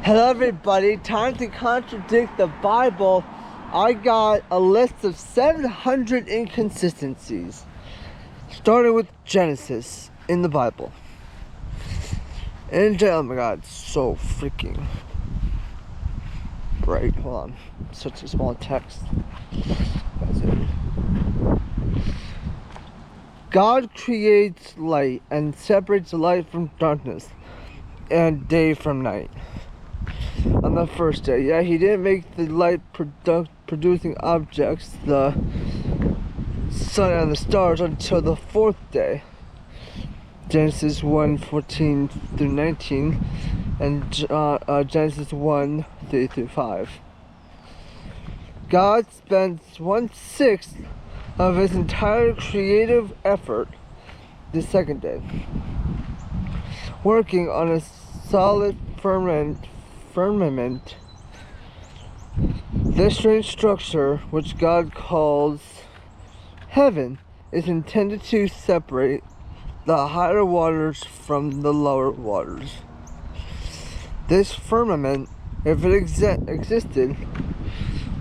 Hello everybody, time to contradict the Bible. I got a list of 700 inconsistencies, starting with Genesis in the Bible. Oh my god, it's so freaking bright. Hold on, such a small text. That's it. God creates light and separates light from darkness and day from night. On the first day, yeah, he didn't make the light producing objects, the sun and the stars, until the fourth day. Genesis 1:14 through 19 and Genesis 1:3 through 5. God spends 1/6 of his entire creative effort the second day, working on a solid firmament. This strange structure, which God calls heaven, is intended to separate the higher waters from the lower waters. This firmament, if it existed,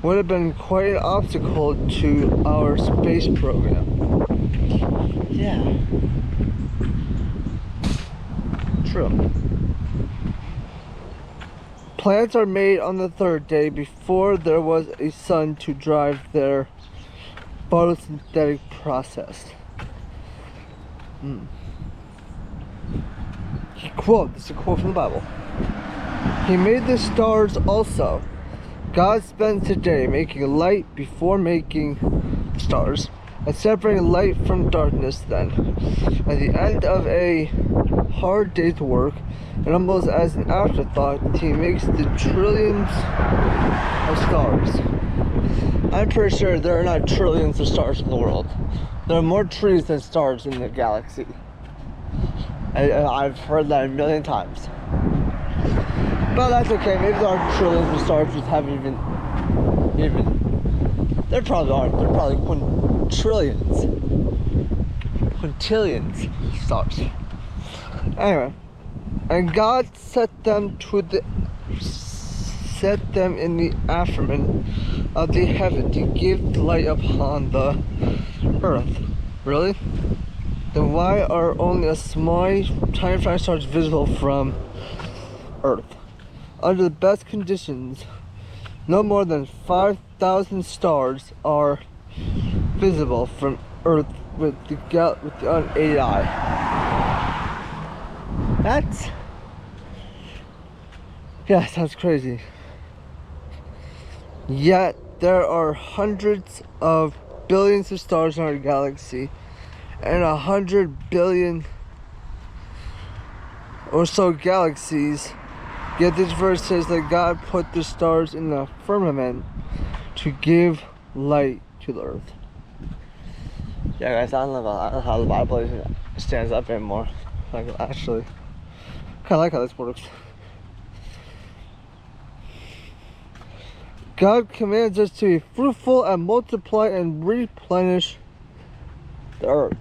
would have been quite an obstacle to our space program. Yeah. True. Plants are made on the third day before there was a sun to drive their photosynthetic process. This is a quote from the Bible. He made the stars also. God spends the day making light before making the stars, and separating light from darkness then. At the end of a hard day's work, and almost as an afterthought, he makes the trillions of stars. I'm pretty sure there are not trillions of stars in the world. There are more trees than stars in the galaxy. I've heard that a million times. But that's okay, maybe there are trillions of stars which haven't even there probably aren't. There are probably quintillions stars. Anyway, and God set them in the firmament of the heaven to give light upon the earth. Really? Then why are only a small tiny fraction of stars visible from Earth? Under the best conditions, no more than 5,000 stars are visible from Earth with the unaided eye. Sounds crazy. Yet there are hundreds of billions of stars in our galaxy, and 100 billion or so galaxies. Yet this verse says that God put the stars in the firmament to give light to the earth. Yeah, guys, I don't know how the Bible stands up anymore. Like, actually, kind of like how this works. God commands us to be fruitful and multiply and replenish the earth.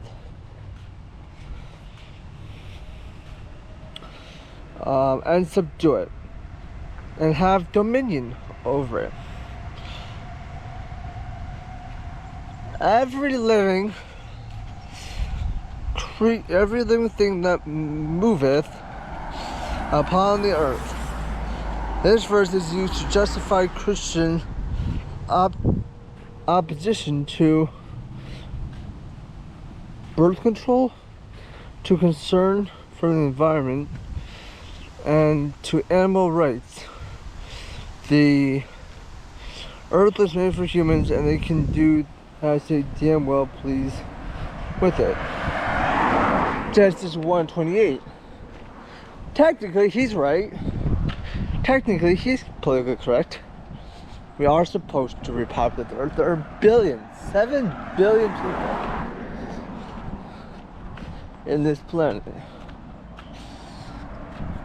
And subdue it, and have dominion over it. Every living thing that moveth upon the earth. This verse is used to justify Christian opposition to birth control, to concern for the environment, and to animal rights. The earth was made for humans, and they can do as they damn well please with it. Genesis 1:28. Technically, he's right. Technically, he's politically correct. We are supposed to repopulate the earth. There are billions, 7 billion people in this planet.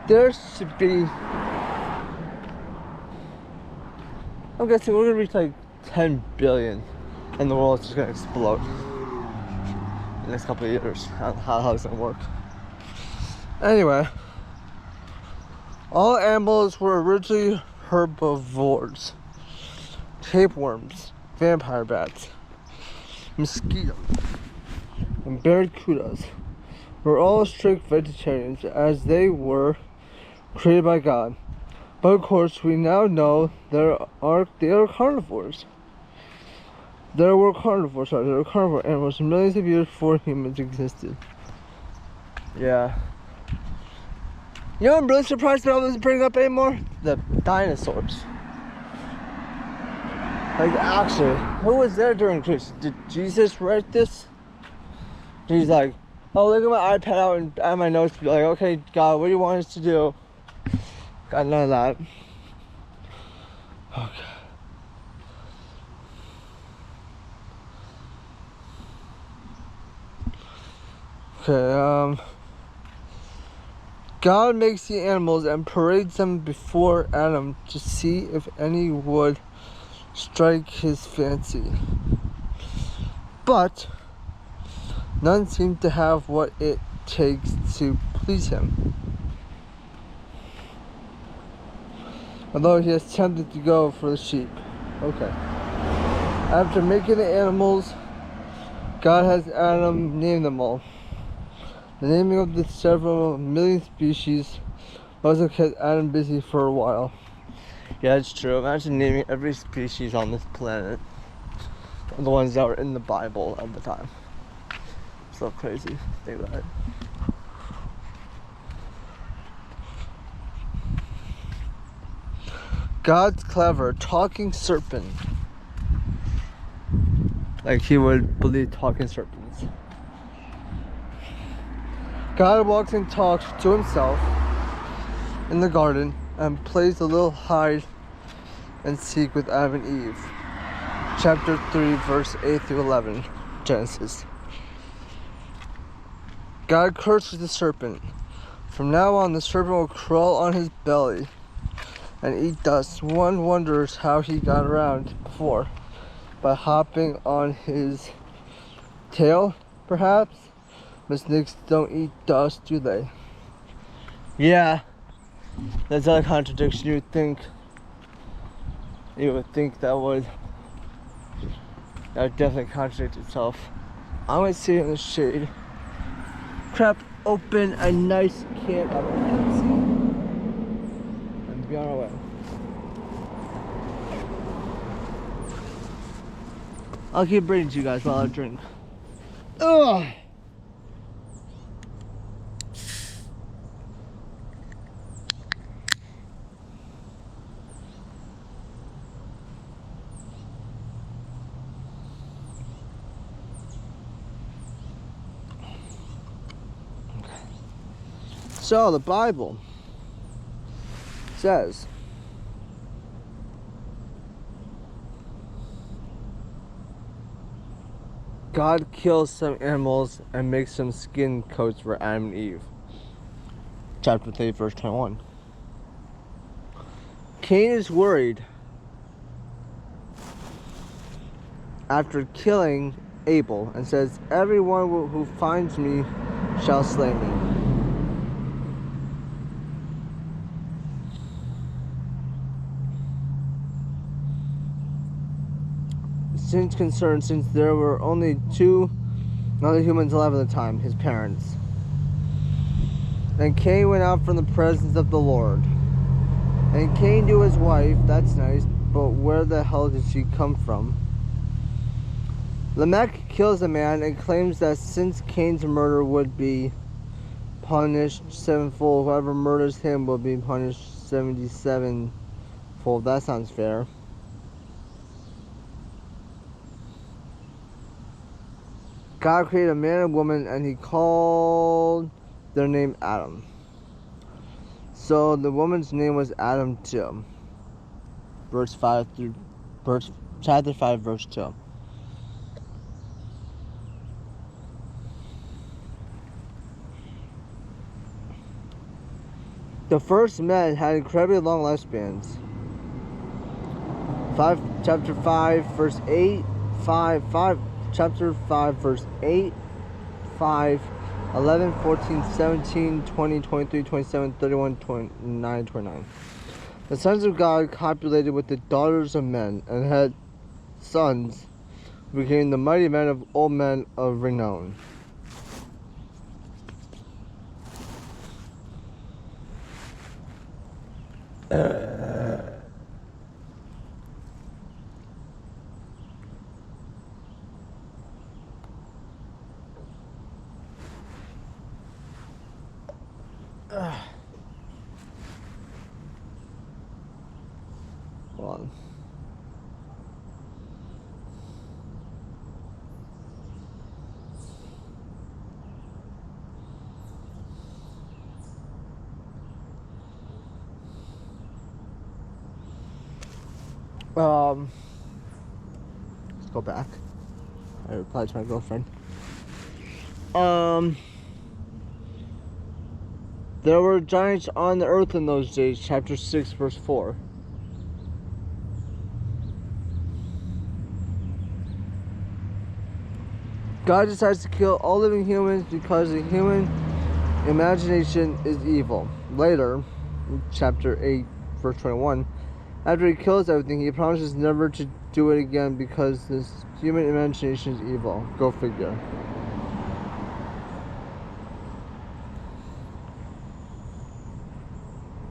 There should be, I'm guessing we're gonna reach like 10 billion and the world's just gonna explode in the next couple of years. How it's gonna work. Anyway, All animals were originally herbivores. Tapeworms, vampire bats, mosquitoes, and barracudas were all strict vegetarians as they were created by God. But of course, we now know they are carnivores. There were carnivore animals millions of years before humans existed. Yeah. You know what I'm really surprised about this bringing up anymore? The dinosaurs. Like, actually, who was there during Christ? Did Jesus write this? He's like, oh, look at my iPad out and add my notes. Be like, okay, God, what do you want us to do? Got none of that. Okay. Okay, God makes the animals and parades them before Adam to see if any would strike his fancy. But none seem to have what it takes to please him. Although he is tempted to go for the sheep. Okay. After making the animals, God has Adam name them all. The naming of the several million species also kept Adam busy for a while. Yeah, it's true. Imagine naming every species on this planet. The ones that were in the Bible at the time. So crazy. Think about it. God's clever talking serpent. Like he would believe talking serpents. God walks and talks to himself in the garden and plays a little hide and seek with Adam and Eve. Chapter 3, verse 8 through 11, Genesis. God curses the serpent. From now on, the serpent will crawl on his belly and eat dust. One wonders how he got around before. By hopping on his tail, perhaps? But snakes don't eat dust, do they? Yeah, that's not a contradiction. You would think that would definitely contradict itself. I'm gonna sit in the shade, crack open a nice can of Pepsi, and be on our way. I'll keep bringing to you guys while I drink. Ugh. So the Bible says God kills some animals and makes some skin coats for Adam and Eve. Chapter 3, verse 21. Cain is worried after killing Abel and says, everyone who finds me shall slay me. Since there were only two other humans alive at the time, his parents. And Cain went out from the presence of the Lord. And Cain knew his wife, that's nice, but where the hell did she come from? Lamech kills a man and claims that since Cain's murder would be punished sevenfold, whoever murders him will be punished 77-fold. That sounds fair. God created a man and woman, and he called their name Adam. So the woman's name was Adam too. Chapter 5, verse 2. The first men had incredibly long lifespans. Chapter 5, verse 8, 5, chapter 5, verse 8, 5, 11, 14, 17, 20, 23, 27, 31, 29, 29. The sons of God copulated with the daughters of men and had sons who became the mighty men of old men of renown. Hold on. Let's go back. I replied to my girlfriend. There were giants on the earth in those days, chapter 6, verse 4. God decides to kill all living humans because the human imagination is evil. Later, in chapter 8, verse 21, after he kills everything, he promises never to do it again because this human imagination is evil. Go figure.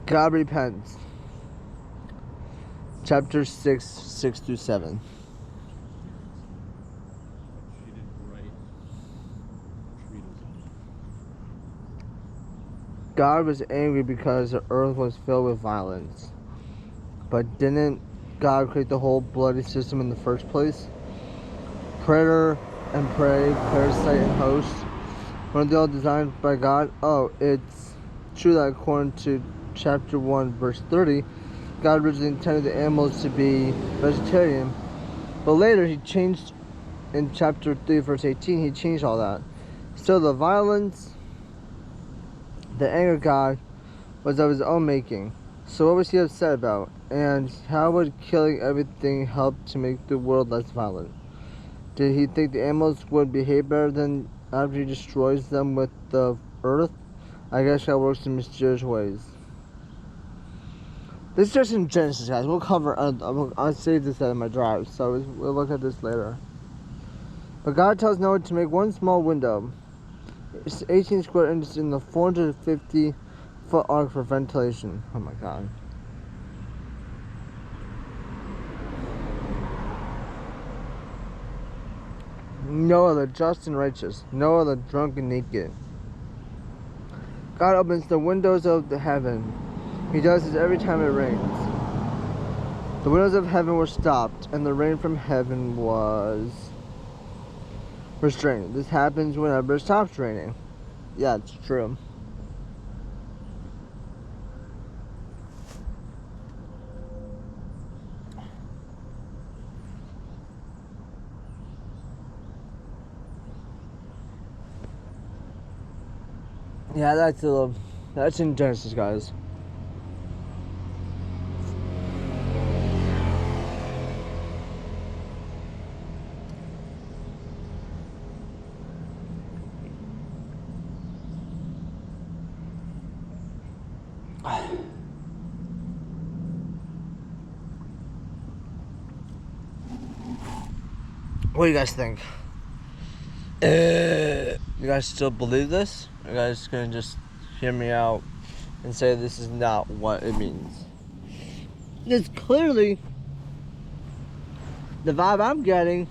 God repents. Chapter 6, 6 through 7. God was angry because the earth was filled with violence. But didn't God create the whole bloody system in the first place? Predator and prey, parasite and host, weren't they all designed by God? Oh, it's true that according to chapter 1, verse 30, God originally intended the animals to be vegetarian. But later he changed, in chapter 3, verse 18, he changed all that. Still, the violence, the anger of God was of his own making. So what was he upset about? And how would killing everything help to make the world less violent? Did he think the animals would behave better than after he destroys them with the earth? I guess God works in mysterious ways. This is just in Genesis, guys. We'll cover. I'll save this out of my drive, so we'll look at this later. But God tells Noah to make one small window. It's 18 square inches in the 450-foot arc for ventilation. Oh my God. Noah the just and righteous. Noah the drunk and naked. God opens the windows of the heaven. He does this every time it rains. The windows of heaven were stopped, and the rain from heaven was restrained. This happens whenever it stops raining. Yeah, it's true. Yeah, that's in Genesis, guys. What do you guys think? You guys still believe this? Are you guys gonna just hear me out and say this is not what it means? It's clearly the vibe I'm getting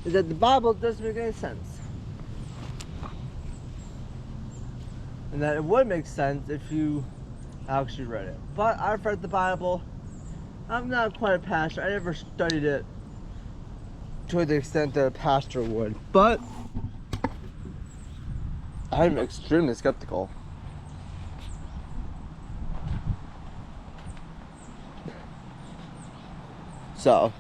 is that the Bible doesn't make any sense. And that it would make sense if you actually read it. But I've read the Bible. I'm not quite a pastor. I never studied it to the extent that a pastor would. But I'm extremely skeptical. So,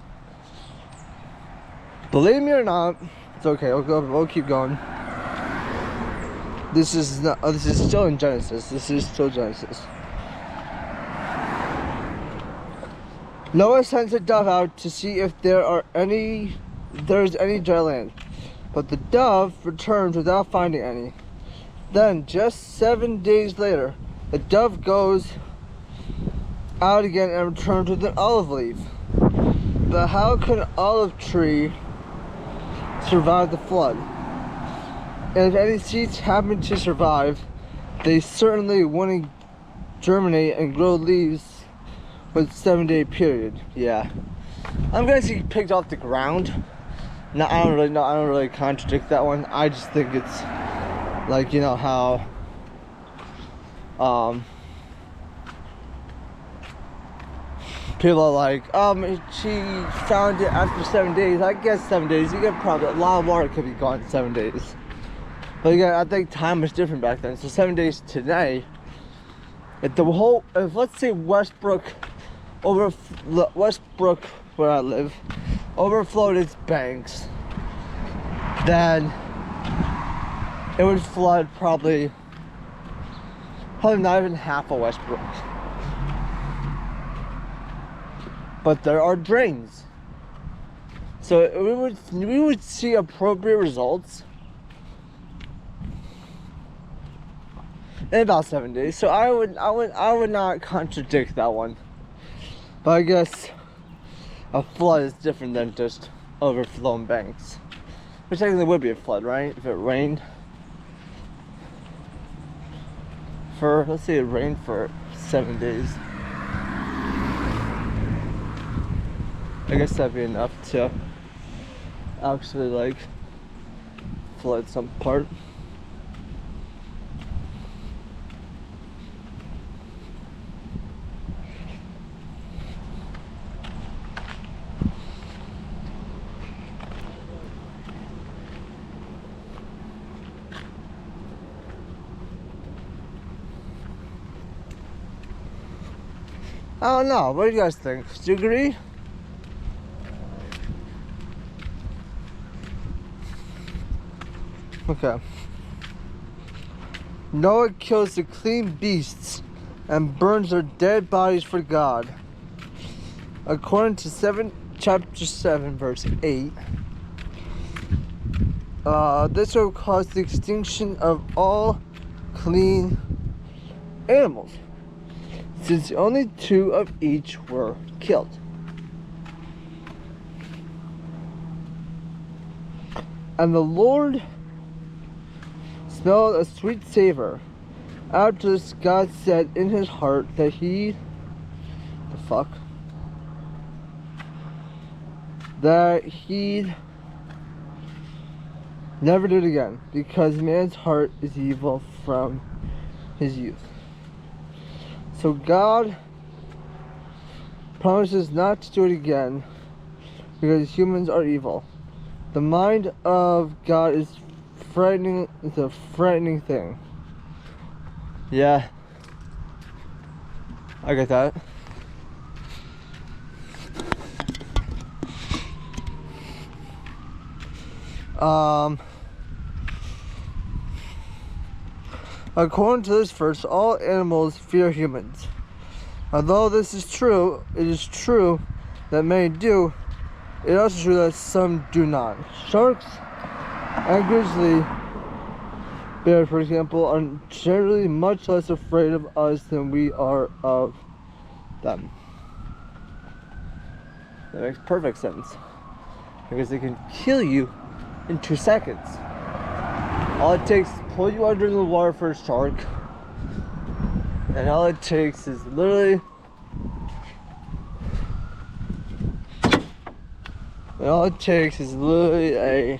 believe me or not, it's okay. We'll keep going. This is still in Genesis. This is still Genesis. Noah sends a dove out to see if there's any dry land, but the dove returns without finding any. Then, just 7 days later, the dove goes out again and returns with an olive leaf. But how could an olive tree survive the flood? And if any seeds happen to survive, they certainly wouldn't germinate and grow leaves with 7-day period. Yeah, I'm gonna see picked off the ground. No, I don't really contradict that one. I just think it's like, you know how people are like, she found it after 7 days. I guess 7 days. You get probably a lot of water could be gone in 7 days. But again, I think time was different back then. So 7 days today, if let's say Westbrook, where I live, overflowed its banks, then it would flood probably not even half of Westbrook. But there are drains, so we would see appropriate results in about 7 days. So I would not contradict that one. But I guess a flood is different than just overflowing banks, which technically would be a flood, right? If it rained for, let's say it rained for 7 days. I guess that'd be enough to actually like flood some part. I don't know. What do you guys think? Do you agree? Okay. Noah kills the clean beasts and burns their dead bodies for God. According to chapter 7, verse 8, this will cause the extinction of all clean animals, since only 2 of each were killed. And the Lord smelled a sweet savor. After this, God said in his heart that that he'd never do it again, because man's heart is evil from his youth. So God promises not to do it again because humans are evil. The mind of God is frightening. It's a frightening thing. Yeah, I get that. According to this verse, all animals fear humans. Although this is true, it is true that many do. It is also true that some do not. Sharks and grizzly bears, for example, are generally much less afraid of us than we are of them. That makes perfect sense, because they can kill you in 2 seconds. All it takes is pull you under the water for a shark, and all it takes is literally a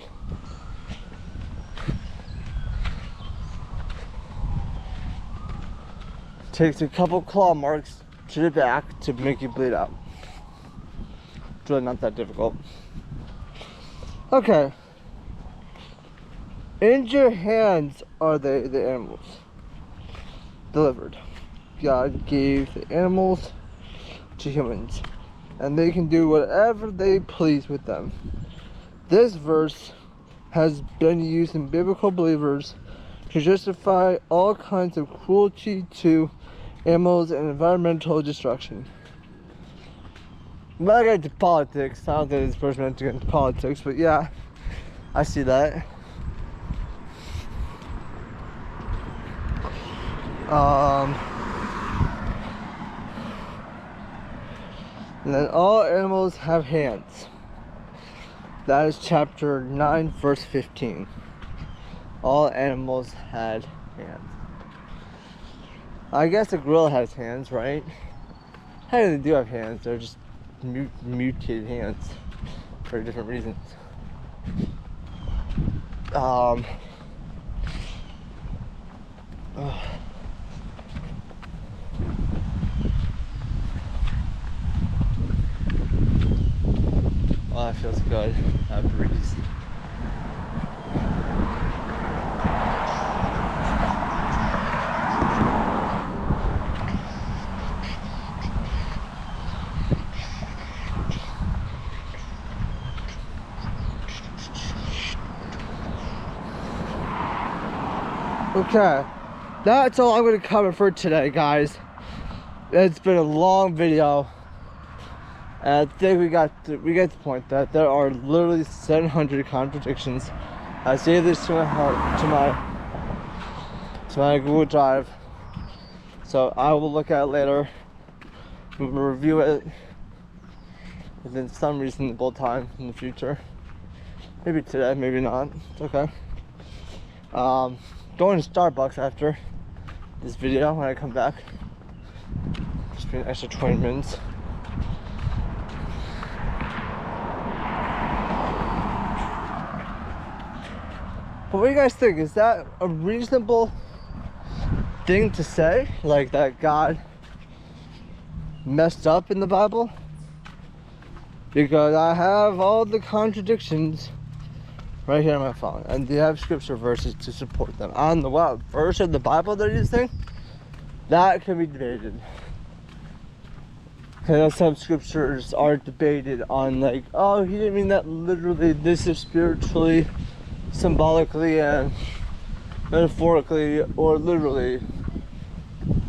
takes a couple claw marks to the back to make you bleed out. It's really not that difficult. Okay. In your hands are the animals delivered. God gave the animals to humans, and they can do whatever they please with them. This verse has been used in biblical believers to justify all kinds of cruelty to animals and environmental destruction. I'm not getting into politics. I don't think this person meant to get into politics, but yeah, I see that. And then all animals have hands. That is chapter 9, verse 15. All animals had hands. I guess a gorilla has hands, right? Hey, they do have hands. They're just mutated hands for different reasons. Oh, that feels good. That breeze. Okay, that's all I'm going to cover for today, guys. It's been a long video, and I think we get the point that there are literally 700 contradictions. I saved this to my Google Drive, so I will look at it later. We'll review it within some reasonable time in the future. Maybe today, maybe not. It's okay. Going to Starbucks after this video when I come back. Just be an extra 20 minutes. But what do you guys think? Is that a reasonable thing to say? Like that God messed up in the Bible? Because I have all the contradictions right here on my phone, and they have scripture verses to support them. On the verse of the Bible they're using, that can be debated. Because some scriptures are debated on, like, oh, he didn't mean that literally. This is spiritually, symbolically, and metaphorically, or literally.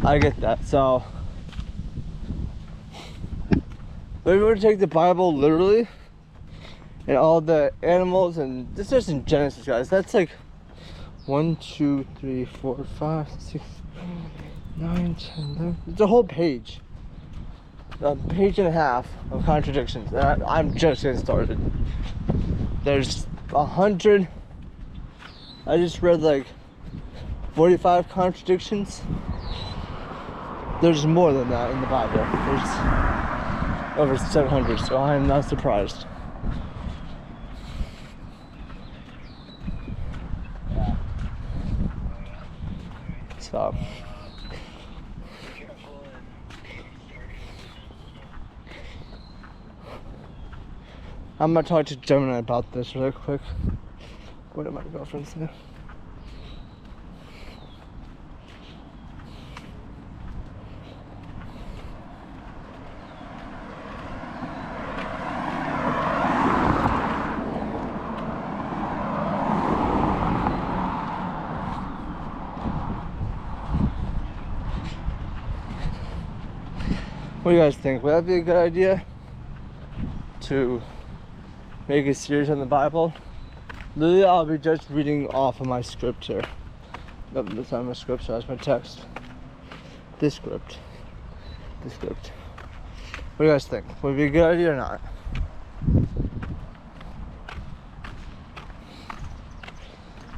I get that. So, if we were to take the Bible literally, and all the animals, and this is in Genesis, guys. That's like 1, 2, 3, 4, 5, 6, 9, 10, 11. It's a whole page. A page and a half of contradictions. And I'm just getting started. There's 100. I just read like 45 contradictions. There's more than that in the Bible. There's over 700, so I'm not surprised. So, I'm gonna talk to Gemini about this really quick. Where did my girlfriend say? What do you guys think? Would that be a good idea to make a series on the Bible? Literally, I'll be just reading off of my script here. Nope, that's not my script, so that's my text. This script. What do you guys think? Would it be a good idea or not?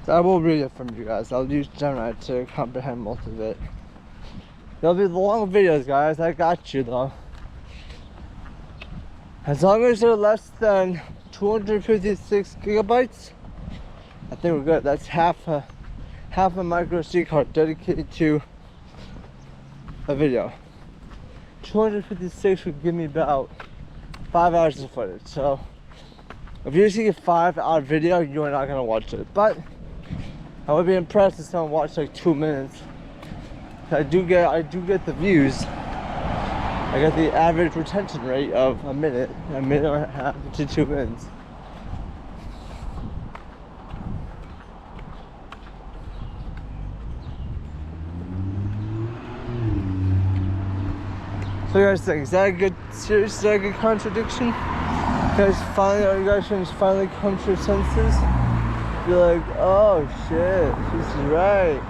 So I will read it from you guys. I'll use Gemini to comprehend most of it. They'll be long videos, guys. I got you, though. As long as they're less than 256 gigabytes, I think we're good. That's half a micro SD card dedicated to a video. 256 would give me about 5 hours of footage. So if you see a 5-hour video, you are not gonna watch it. But I would be impressed if someone watched like 2 minutes. I do get the views. I got the average retention rate of a minute and a half to 2 minutes. So you guys think, is that a good series? Is that a good contradiction? Are you guys finally come to your senses? You're like, oh shit, she's right.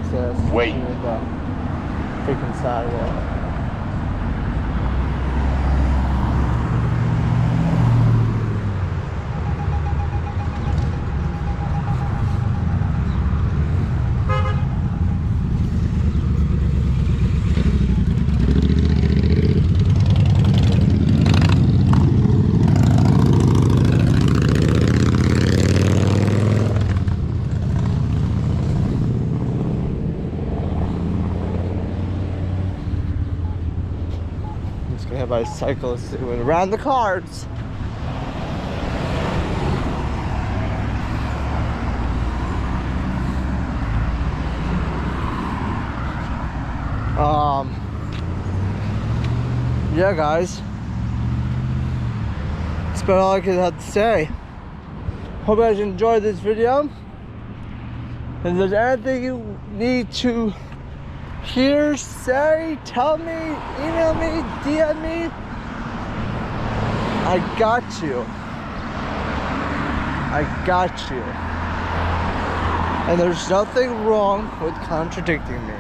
access Wait. to the freaking sidewalk. Just gonna have my cyclists doing around the cards. Yeah, guys. That's about all I could have to say. Hope you guys enjoyed this video. If there's anything you need to hear, say, tell me, email me, DM me, I got you. I got you. And there's nothing wrong with contradicting me.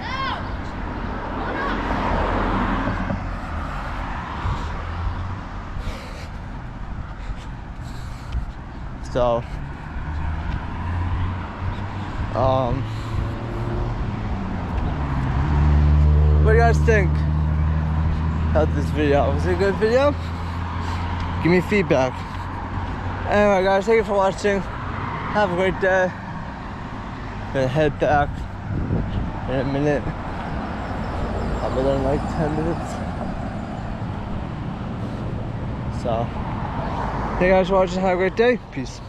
So, what do you guys think about this video? Was it a good video? Give me feedback. Anyway, guys, thank you for watching. Have a great day. Gonna head back in a minute. I'll be there in like 10 minutes. So, thank you guys for watching. Have a great day. Peace.